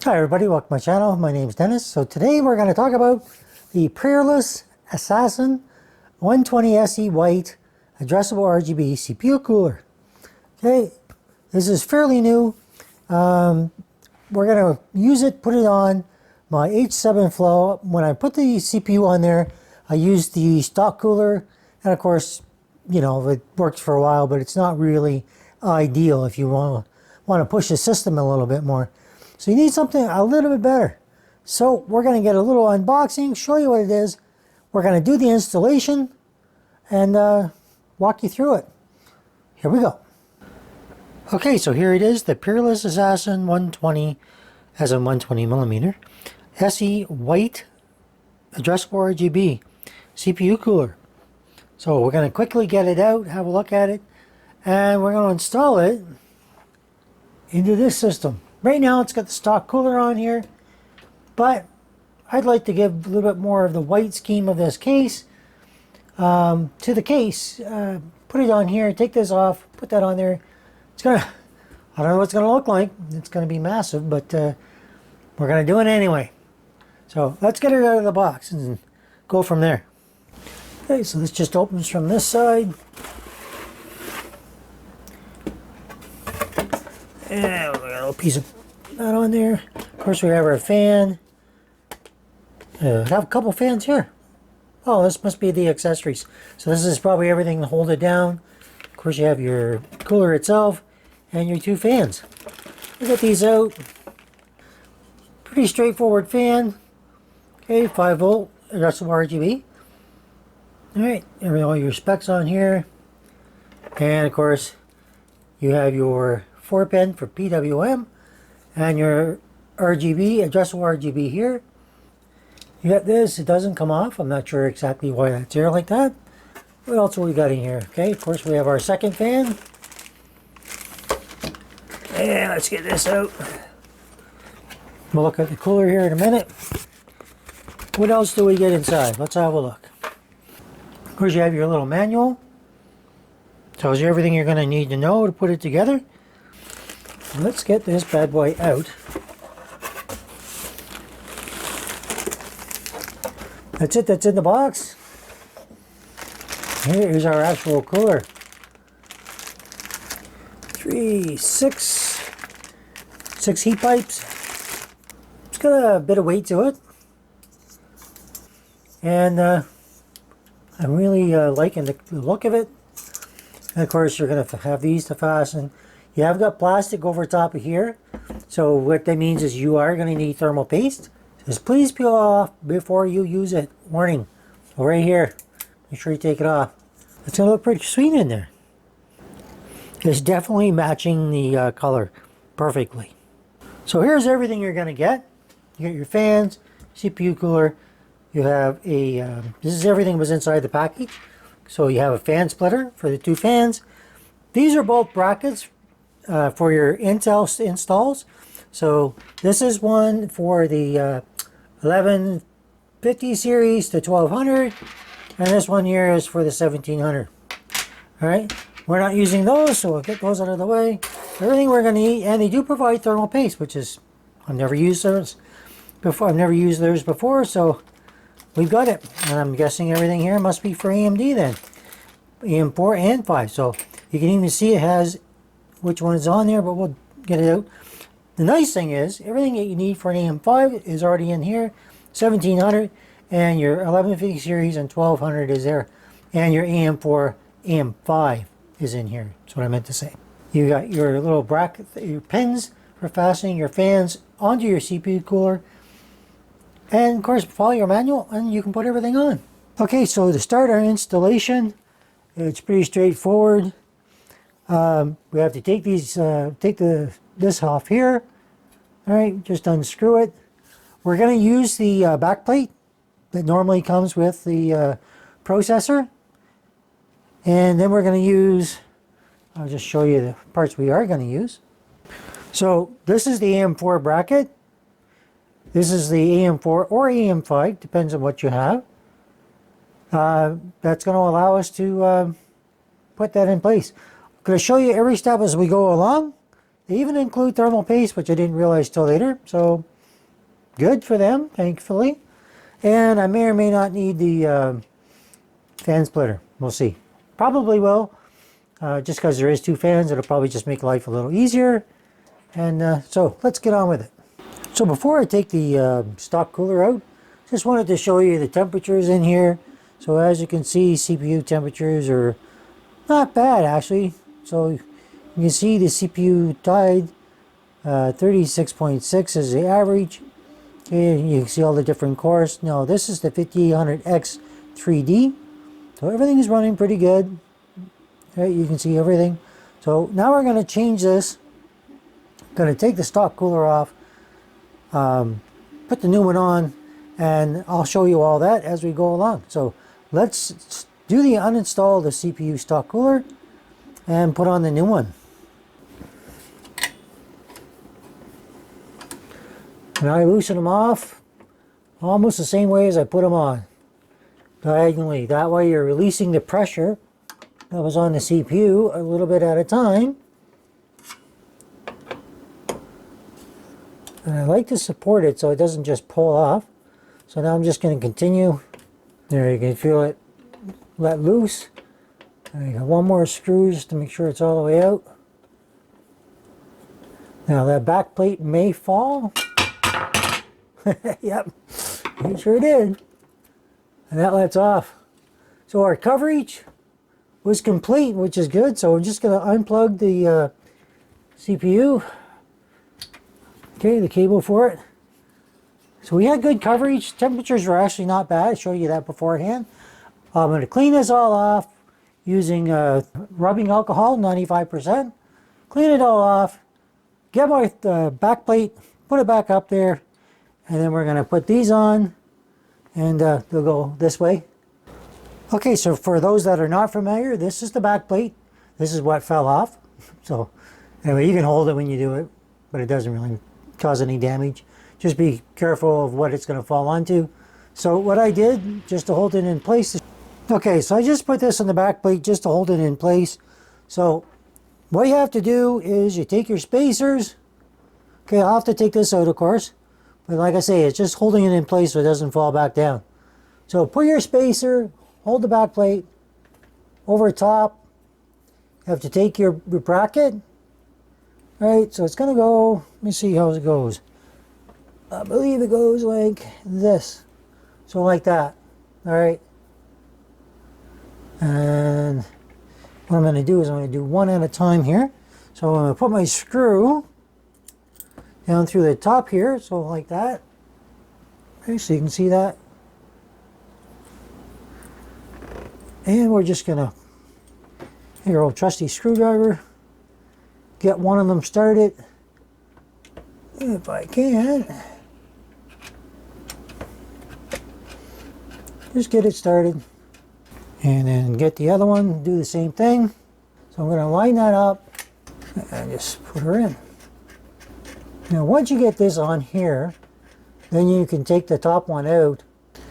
Hi everybody, welcome to my channel. My name is Dennis. So today we're going to talk about the Peerless Assassin 120 SE White Addressable RGB CPU Cooler. Okay, this is fairly new. We're going to use it, put it on my H/WInfo. When I put the CPU on there, I used the stock cooler, and of course, you know, it works for a while, but it's not really ideal if you want to push the system a little bit more. So you need something a little bit better. So we're going to get a little unboxing, show you what it is. We're going to do the installation and walk you through it. Here we go. Okay, so here it is, the Peerless Assassin 120, as a 120 millimeter, SE White Addressable RGB CPU Cooler. So we're going to quickly get it out, have a look at it, and we're going to install it into this system. Right now it's got the stock cooler on here, but I'd like to give a little bit more of the white scheme of this case to the case. Put it on here, take this off, put that on there. It's gonna, I don't know what it's gonna look like. It's gonna be massive, but we're gonna do it anyway. So let's get it out of the box and go from there. Okay, so this just opens from this side. And we got a little piece of that on there. Of course, we have our fan. We have a couple fans here. Oh, this must be the accessories. So this is probably everything to hold it down. Of course, you have your cooler itself and your two fans. We'll get these out. Pretty straightforward fan. Okay, 5 volt addressable RGB. Alright, all your specs on here. And of course, you have your 4-pin for PWM and your RGB, addressable RGB here. You got this, it doesn't come off. I'm not sure exactly why that's here like that. What else have we got in here? Okay, of course we have our second fan. And let's get this out. We'll look at the cooler here in a minute. What else do we get inside? Let's have a look. Of course you have your little manual. Tells you everything you're going to need to know to put it together. Let's get this bad boy out. That's it, that's in the box. Here is our actual cooler. 6 heat pipes. It's got a bit of weight to it. And I'm really liking the look of it. And of course you're going to have these to fasten. You have got plastic over top of here. So what that means is you are going to need thermal paste. Just please peel off before you use it. Warning. So right here. Make sure you take it off. It's going to look pretty sweet in there. It's definitely matching the color perfectly. So here's everything you're going to get. You get your fans, CPU cooler. You have a, this is everything was inside the package. So you have a fan splitter for the two fans. These are both brackets for your Intel installs. So this is one for the 1150 series to 1200, and this one here is for the 1700. All right, we're not using those, so we'll get those out of the way. Everything we're going to need, and they do provide thermal paste, which is, I've never used those before. I've never used theirs before, so we've got it. And I'm guessing everything here must be for AMD then, AM4 and 5. So you can even see it has which one is on there, but we'll get it out. The nice thing is, everything that you need for an AM5 is already in here. 1700 and your 1150 series and 1200 is there. And your AM4, AM5 is in here. That's what I meant to say. You got your little bracket, your pins for fastening your fans onto your CPU cooler. And of course, follow your manual and you can put everything on. Okay, so to start our installation, it's pretty straightforward. We have to take these, this off here. All right, just unscrew it. We're going to use the back plate that normally comes with the processor. And then we're going to use, I'll just show you the parts we are going to use. So this is the AM4 bracket. This is the AM4 or AM5, depends on what you have. That's going to allow us to put that in place. I'm going to show you every step as we go along. They even include thermal paste, which I didn't realize till later. So good for them, thankfully. And I may or may not need the fan splitter. We'll see. Probably will. Just because there is 2 fans, it'll probably just make life a little easier. And so let's get on with it. So before I take the stock cooler out, just wanted to show you the temperatures in here. So as you can see, CPU temperatures are not bad actually. So you can see the CPU tide, 36.6 is the average. Okay, you can see all the different cores. Now this is the 5800X 3D. So everything is running pretty good. Right, you can see everything. So now we're going to change this. I'm going to take the stock cooler off, put the new one on, and I'll show you all that as we go along. So let's do the uninstall the CPU stock cooler and put on the new one. And I loosen them off almost the same way as I put them on, diagonally. That way you're releasing the pressure that was on the CPU a little bit at a time. And I like to support it so it doesn't just pull off. So now I'm just going to continue. There, you can feel it let loose. I got one more screw just to make sure it's all the way out. Now that back plate may fall. Yep, it sure did. And that lets off. So our coverage was complete, which is good. So we're just going to unplug the CPU. Okay, the cable for it. So we had good coverage. Temperatures were actually not bad. I showed you that beforehand. I'm going to clean this all off using rubbing alcohol, 95%. Clean it all off. Get my back plate, put it back up there, and then we're going to put these on, and they'll go this way. Okay, so for those that are not familiar, this is the back plate. This is what fell off. So anyway, you can hold it when you do it, but it doesn't really cause any damage. Just be careful of what it's going to fall onto. So what I did, just to hold it in place. Okay, so I just put this on the back plate just to hold it in place. So what you have to do is you take your spacers. Okay, I'll have to take this out, of course. But like I say, it's just holding it in place so it doesn't fall back down. So put your spacer, hold the back plate over top. You have to take your bracket. Right, so it's going to go, let me see how it goes. I believe it goes like this. So like that. All right. And what I'm going to do is I'm going to do one at a time here. So I'm going to put my screw down through the top here. So like that. Okay, so you can see that. And we're just going to, your old trusty screwdriver, get one of them started. If I can. Just get it started. And then get the other one, do the same thing. So I'm going to line that up and just put her in. Now once you get this on here, then you can take the top one out.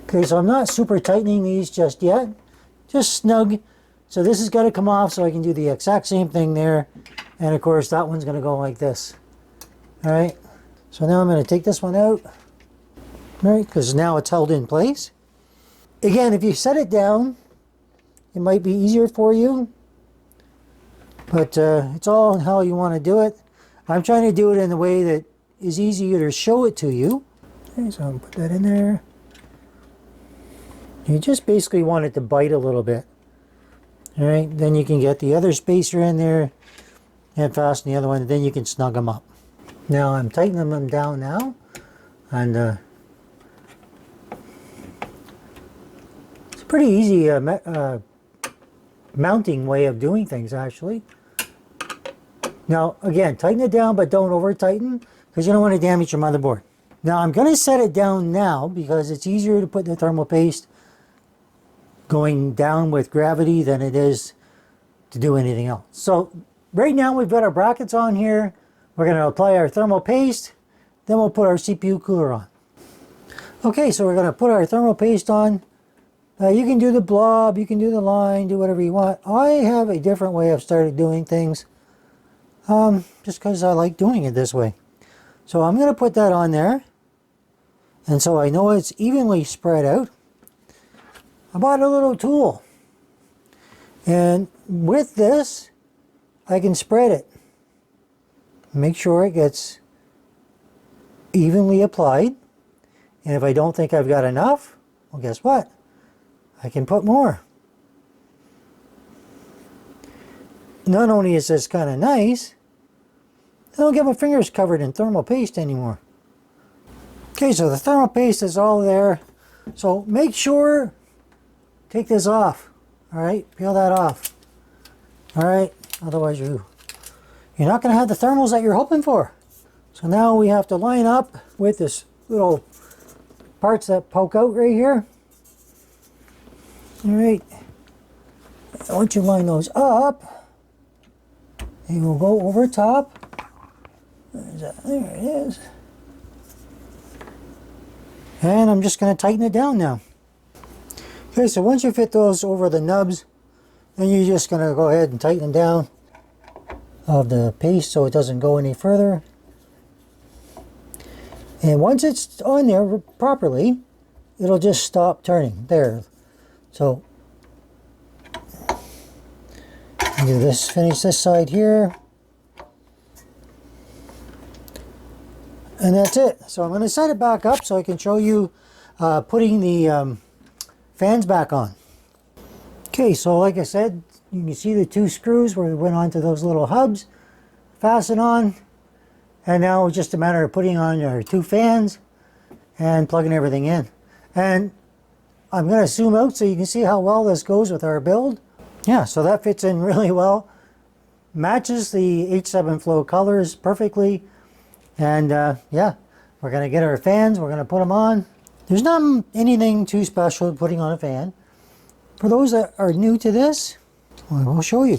Okay, so I'm not super tightening these just yet. Just snug. So this has got to come off so I can do the exact same thing there. And of course that one's going to go like this. Alright, so now I'm going to take this one out. Alright, because now it's held in place. Again, if you set it down, it might be easier for you. But it's all on how you want to do it. I'm trying to do it in a way that is easier to show it to you. Okay, so I'll put that in there. You just basically want it to bite a little bit. Alright, then you can get the other spacer in there and fasten the other one, and then you can snug them up. Now I'm tightening them down now, and it's a pretty easy mounting way of doing things actually. Now again, tighten it down, but don't over tighten because you don't want to damage your motherboard. Now I'm going to set it down now because it's easier to put the thermal paste going down with gravity than it is to do anything else. So right now we've got our brackets on here. We're going to apply our thermal paste, then we'll put our CPU cooler on. Okay, so we're going to put our thermal paste on. You can do the blob, you can do the line, do whatever you want. I have a different way I've started doing things, just because I like doing it this way. So I'm going to put that on there. And so I know it's evenly spread out. I bought a little tool. And with this, I can spread it. Make sure it gets evenly applied. And if I don't think I've got enough, well, guess what? I can put more. Not only is this kind of nice, I don't get my fingers covered in thermal paste anymore. Okay, so the thermal paste is all there. So make sure, take this off. All right, peel that off. All right, otherwise you're not going to have the thermals that you're hoping for. So now we have to line up with this little parts that poke out right here. All right, once you line those up, you will go over top. There it is. And I'm just going to tighten it down now. Okay, so once you fit those over the nubs, then you're just going to go ahead and tighten down of the paste so it doesn't go any further. And once it's on there properly, it'll just stop turning. There. So, do this, finish this side here. And that's it. So I'm going to set it back up so I can show you putting the fans back on. Okay, so like I said, you can see the two screws where we went onto those little hubs, fasten on, and now it's just a matter of putting on our two fans and plugging everything in. And I'm going to zoom out so you can see how well this goes with our build. Yeah, so that fits in really well. Matches the HWInfo colors perfectly. And yeah, we're going to get our fans, we're going to put them on. There's not anything too special putting on a fan. For those that are new to this, I will show you.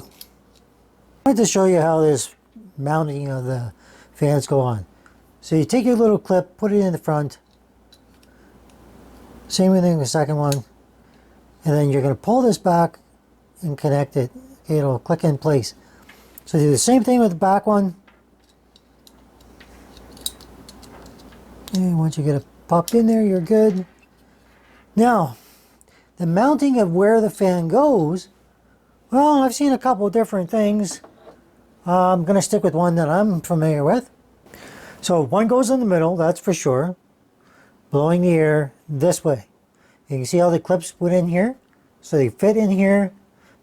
I want to show you how this mounting of the fans go on. So you take your little clip, put it in the front. Same thing with the second one. And then you're going to pull this back and connect it. Okay, it'll click in place. So do the same thing with the back one. And once you get it popped in there, you're good. Now, the mounting of where the fan goes, well, I've seen a couple of different things. I'm going to stick with one that I'm familiar with. So one goes in the middle, that's for sure, blowing the air this way. You can see how the clips put in here. So they fit in here.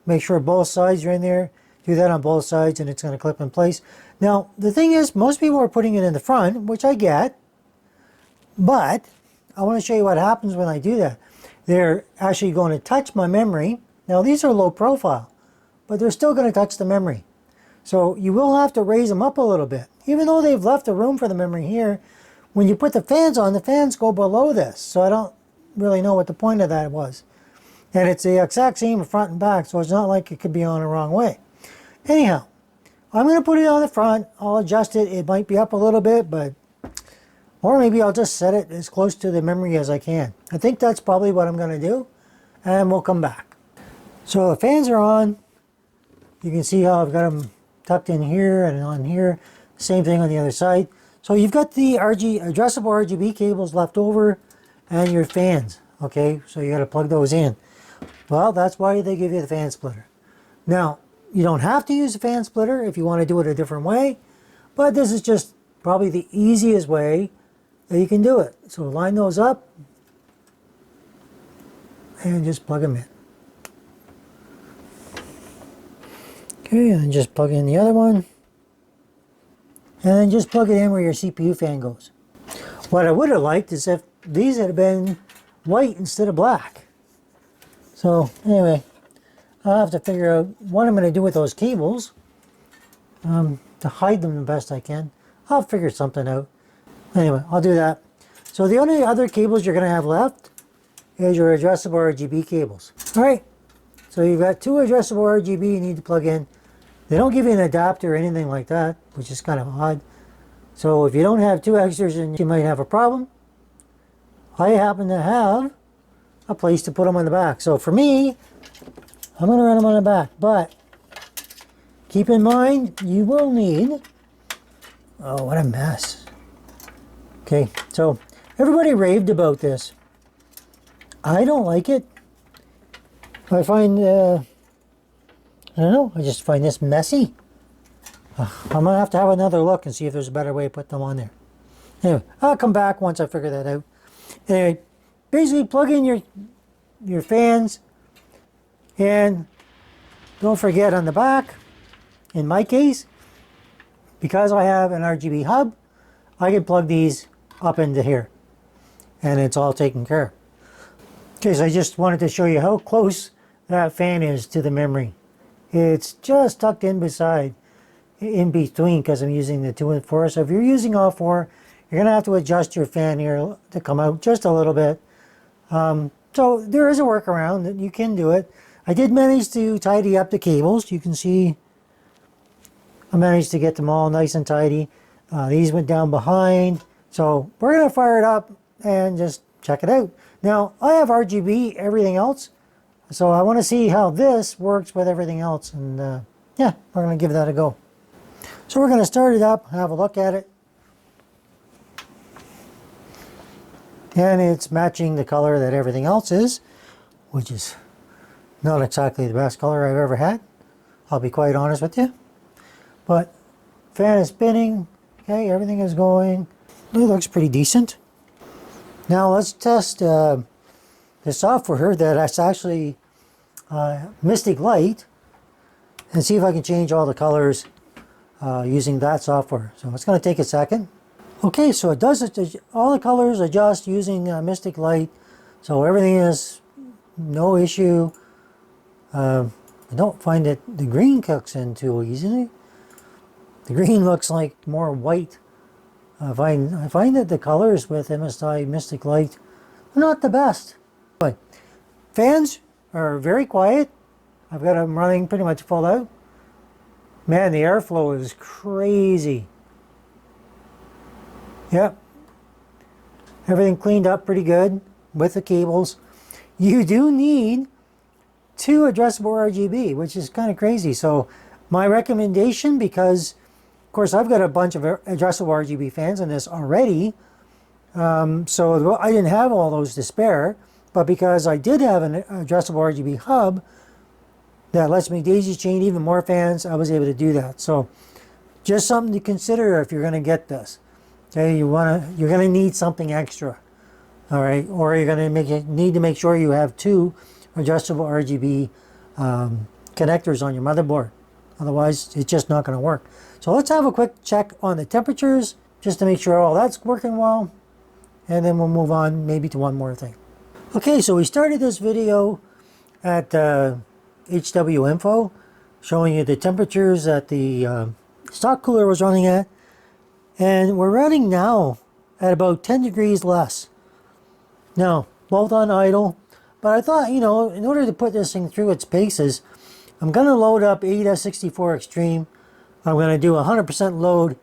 Make sure both sides are in there. Do that on both sides and it's going to clip in place. Now, the thing is, most people are putting it in the front, which I get. But I want to show you what happens when I do that. They're actually going to touch my memory. Now these are low profile, but they're still going to touch the memory. So you will have to raise them up a little bit. Even though they've left the room for the memory here, when you put the fans on, the fans go below this. So I don't really know what the point of that was. And it's the exact same front and back, so it's not like it could be on the wrong way. Anyhow, I'm going to put it on the front. I'll adjust it. It might be up a little bit, but or maybe I'll just set it as close to the memory as I can. I think that's probably what I'm going to do, and we'll come back. So the fans are on. You can see how I've got them tucked in here and on here. Same thing on the other side. So you've got the addressable RGB cables left over and your fans. Okay, so you got to plug those in. Well, that's why they give you the fan splitter. Now, you don't have to use a fan splitter if you want to do it a different way, but this is just probably the easiest way that you can do it. So line those up and just plug them in. Okay, and then just plug in the other one. And then just plug it in where your CPU fan goes. What I would have liked is if these had been white instead of black. So anyway, I'll have to figure out what I'm going to do with those cables to hide them the best I can. I'll figure something out. Anyway, I'll do that. So the only other cables you're going to have left is your addressable RGB cables. All right, so you've got two addressable RGB you need to plug in. They don't give you an adapter or anything like that, which is kind of odd. So if you don't have two extras, then you might have a problem. I happen to have a place to put them on the back. So for me, I'm going to run them on the back. But keep in mind, you will need... Oh, what a mess. Okay, so Everybody raved about this. I don't like it. I find, I don't know, I just find this messy. I'm going to have another look and see if there's a better way to put them on there. Anyway, I'll come back once I figure that out. Anyway, basically plug in your fans, and don't forget on the back, in my case, because I have an RGB hub, I can plug these up into here, and it's all taken care of. Okay, so I just wanted to show you how close that fan is to the memory. It's just tucked in between, because I'm using the 2 and 4. So if you're using all 4, you're going to have to adjust your fan here to come out just a little bit. So there is a workaround that you can do it. I did manage to tidy up the cables. You can see I managed to get them all nice and tidy. These went down behind. So we're going to fire it up and just check it out. Now, I have RGB, everything else. So I want to see how this works with everything else. And yeah, we're going to give that a go. So we're going to start it up, have a look at it. And it's matching the color that everything else is, which is not exactly the best color I've ever had. I'll be quite honest with you. But fan is spinning. Okay, everything is going. It looks pretty decent. Now let's test the software that's actually Mystic Light, and see if I can change all the colors using that software. So it's going to take a second. Okay, so it does it. All the colors adjust using Mystic Light, so everything is no issue. I don't find that the green cooks in too easily. The green looks like more white. I find that the colors with MSI Mystic Light are not the best. But fans are very quiet. I've got them running pretty much full out. Man, the airflow is crazy. Yep. Everything cleaned up pretty good with the cables. You do need 2 addressable RGB, which is kind of crazy. So my recommendation, because of course I've got a bunch of addressable RGB fans in this already, so I didn't have all those to spare, but because I did have an addressable RGB hub that lets me daisy chain even more fans, I was able to do that. So just something to consider if you're going to get this. Okay, you're going to need something extra, all right, or you're going to need to make sure you have 2 adjustable RGB connectors on your motherboard. Otherwise, it's just not going to work. So let's have a quick check on the temperatures just to make sure all that's working well, and then we'll move on maybe to one more thing. Okay, so we started this video at HWInfo, showing you the temperatures that the stock cooler was running at, and we're running now at about 10 degrees less. Now, both on idle, but I thought, you know, in order to put this thing through its paces, I'm going to load up AIDA64 Extreme. I'm going to do 100% load,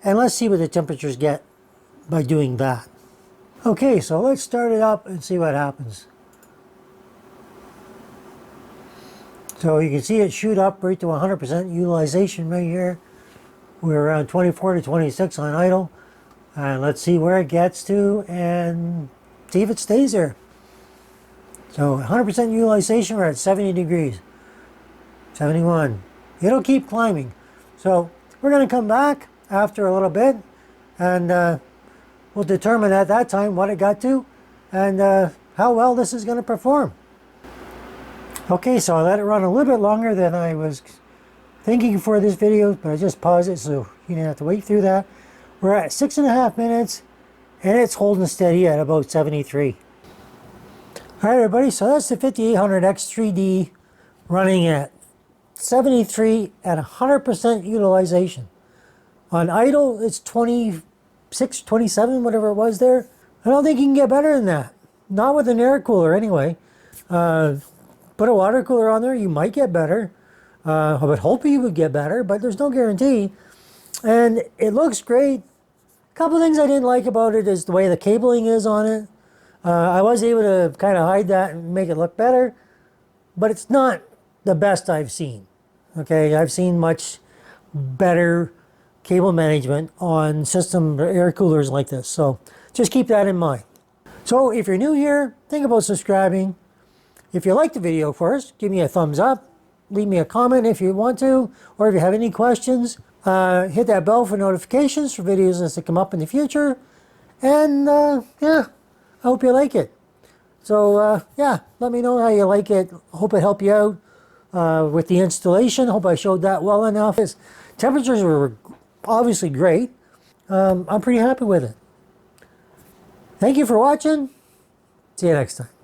and let's see what the temperatures get by doing that. Okay, so let's start it up and see what happens. So you can see it shoot up right to 100% utilization right here. We're around 24 to 26 on idle. And let's see where it gets to and see if it stays there. So 100% utilization, we're at 70 degrees. 71. It'll keep climbing. So we're going to come back after a little bit, and we'll determine at that time what it got to and how well this is going to perform. Okay, so I let it run a little bit longer than I was thinking for this video, but I just paused it so you didn't have to wait through that. We're at 6.5 minutes, and it's holding steady at about 73. All right, everybody, so that's the 5800X3D running at 73 at 100% utilization. On idle, it's 26, 27, whatever it was there. I don't think you can get better than that. Not with an air cooler, anyway. Put a water cooler on there, you might get better. I would hope you would get better, but there's no guarantee. And it looks great. A couple things I didn't like about it is the way the cabling is on it. I was able to kind of hide that and make it look better, but it's not the best I've seen. Okay, I've seen much better cable management on system air coolers like this. So just keep that in mind. So if you're new here, think about subscribing. If you like the video first, give me a thumbs up. Leave me a comment if you want to, or if you have any questions. Hit that bell for notifications for videos as they come up in the future. And yeah, I hope you like it. So yeah, let me know how you like it. Hope it helped you out with the installation. Hope I showed that well enough. Temperatures were obviously great. I'm pretty happy with it. Thank you for watching. See you next time.